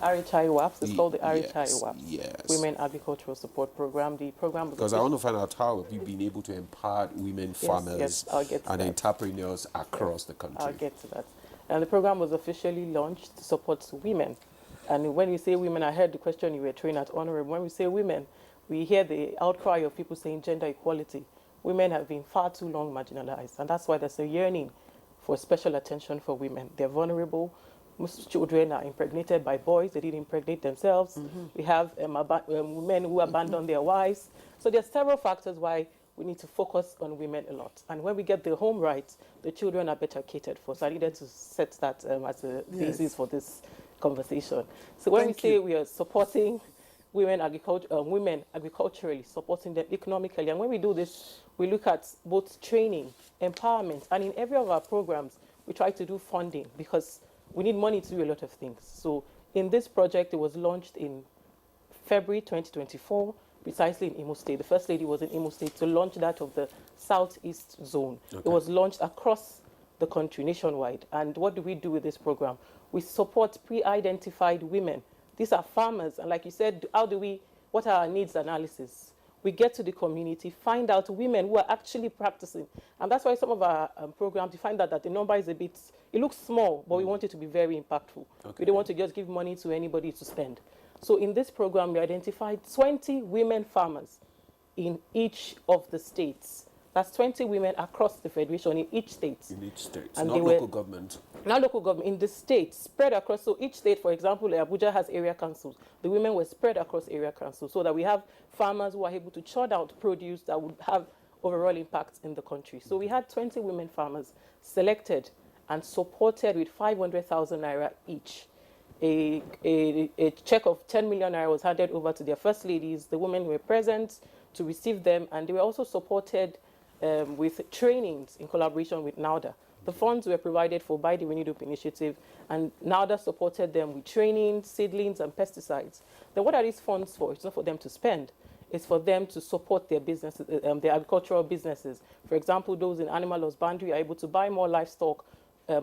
RHI WAPS. It's called the RHI Yes, WAPS, yes. Women Agricultural Support Program. The program was Because I want to find out how have you been able to empower women yes, farmers I'll get to and that. entrepreneurs Yes, across the I'll country. get to that. And the program was officially launched to support women. And when we say women, I heard the question you were throwing at Honorable. When we say women, we hear the outcry of people saying gender equality. Women have been far too long marginalized, and that's why there's a yearning for special attention for women. They're vulnerable. Most children are impregnated by boys. They didn't impregnate themselves. We have women who abandon their wives. So there's several factors why we need to focus on women a lot. And when we get the home right, the children are better catered for. So I needed to set that as a basis for this conversation. So when we say we are supporting women agriculturally, supporting them economically, and when we do this, we look at both training, empowerment, and in every of our programs, we try to do funding because we need money to do a lot of things. So in this project, it was launched in February 2024, precisely in Imo State. The First Lady was in Imo State to launch that of the Southeast Zone. Okay. It was launched across the country, nationwide. And what do we do with this program? We support pre-identified women. These are farmers. And like you said, what are our needs analysis? We get to the community, find out women who are actually practicing. And that's why some of our programs, you find that the number is it looks small, but we want it to be very impactful. Okay. We don't want to just give money to anybody to spend. So in this program, we identified 20 women farmers in each of the states. That's 20 women across the federation in each state. In each state, and not local government. Not local government, in the state, spread across. So each state, for example, Abuja has area councils. The women were spread across area councils so that we have farmers who are able to churn out produce that would have overall impact in the country. So we had 20 women farmers selected and supported with 500,000 naira each. A check of 10 million naira was handed over to their first ladies. The women were present to receive them, and they were also supported with trainings in collaboration with NAUDA. The funds were provided for by the Renewed Hope Initiative, and NAUDA supported them with training, seedlings, and pesticides. Then what are these funds for? It's not for them to spend. It's for them to support their businesses, their agricultural businesses. For example, those in animal husbandry are able to buy more livestock,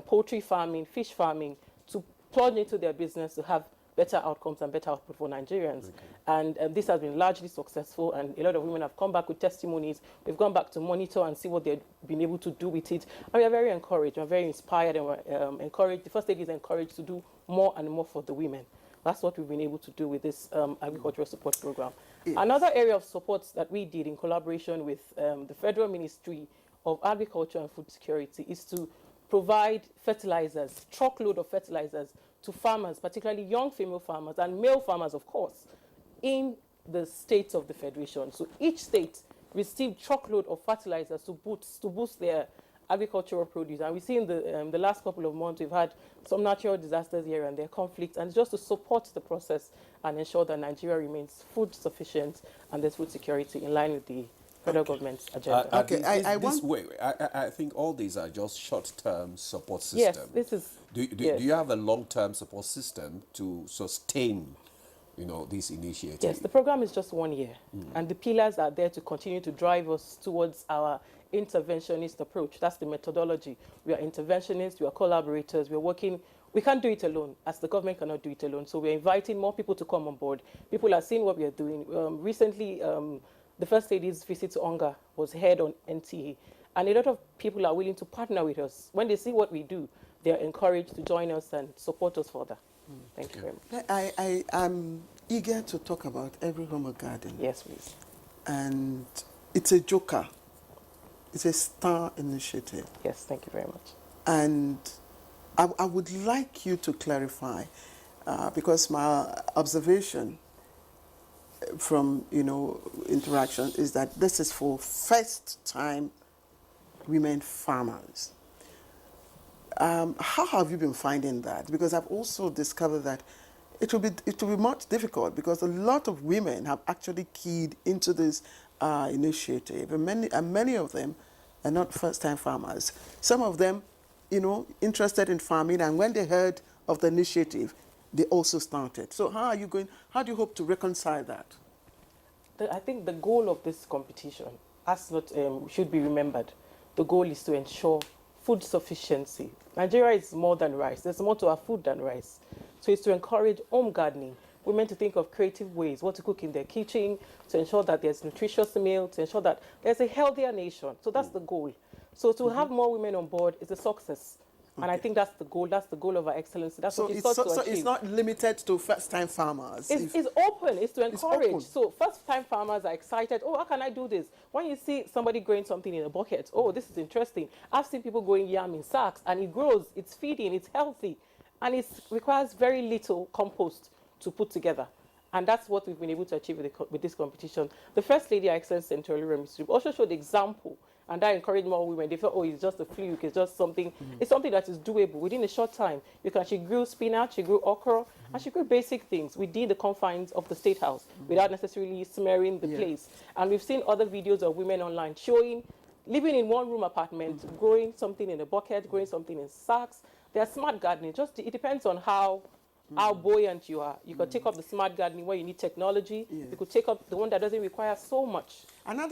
poultry farming, fish farming, to plunge into their business to have better outcomes and better output for Nigerians. Okay. And this has been largely successful, and a lot of women have come back with testimonies. We've gone back to monitor and see what they've been able to do with it. And we are very encouraged, we're very inspired, and we're encouraged. The First Lady is encouraged to do more and more for the women. That's what we've been able to do with this agricultural support program. Yes. Another area of support that we did in collaboration with the Federal Ministry of Agriculture and Food Security is to provide fertilizers, truckload of fertilizers to farmers, particularly young female farmers and male farmers, of course, in the states of the Federation. So each state received truckload of fertilizers to boost their agricultural produce. And we see in the last couple of months, we've had some natural disasters here and there, conflicts, and just to support the process and ensure that Nigeria remains food sufficient and there's food security in line with the federal government's agenda. I think all these are just short-term support systems. Yes, this is. Do you have a long-term support system to sustain, these initiatives? Yes, the program is just 1 year, and the pillars are there to continue to drive us towards our interventionist approach. That's the methodology. We are interventionists, we are collaborators, we are working. We can't do it alone, as the government cannot do it alone. So we're inviting more people to come on board. People are seeing what we are doing. Recently, the First Lady's visit to Onga was held on NTA, and a lot of people are willing to partner with us. When they see what we do, they are encouraged to join us and support us further. Thank you very much. I am eager to talk about Every Home a Garden. Yes, please. And it's a joker. It's a star initiative. Yes, thank you very much. And I would like you to clarify, because my observation from interaction is that this is for first-time women farmers. How have you been finding that? Because I've also discovered that it will be much difficult because a lot of women have actually keyed into this initiative, and many of them are not first-time farmers. Some of them, interested in farming, and when they heard of the initiative, they also started. So how do you hope to reconcile that? I think the goal of this competition should be remembered. The goal is to ensure food sufficiency. Nigeria is more than rice. There's more to our food than rice. So it's to encourage home gardening, women to think of creative ways, what to cook in their kitchen, to ensure that there's nutritious meal, to ensure that there's a healthier nation. So that's the goal. So to have more women on board is a success. And I think that's the goal. That's the goal of our excellency. That's So what it's, sought so, to so achieve. it's not limited to first-time farmers. It's open. It's to encourage. open. So first-time farmers are excited. Oh, how can I do this? When you see somebody growing something in a bucket, oh, this is interesting. I've seen people growing yam in sacks, and it grows. It's feeding. It's healthy, and it requires very little compost to put together. And that's what we've been able to achieve with this competition. The First Lady, Her Excellency Senator Oluremi also showed example, and that encouraged more women. They felt, oh, it's just a fluke, it's just something, it's something that is doable within a short time. She grew spinach, she grew okra, and she grew basic things within the confines of the State House without necessarily smearing the place. And we've seen other videos of women online showing, living in one-room apartment, growing something in a bucket, growing something in sacks. They're smart gardening. It depends on how buoyant you are. You could take up the smart gardening where you need technology. You could take up the one that doesn't require so much. Another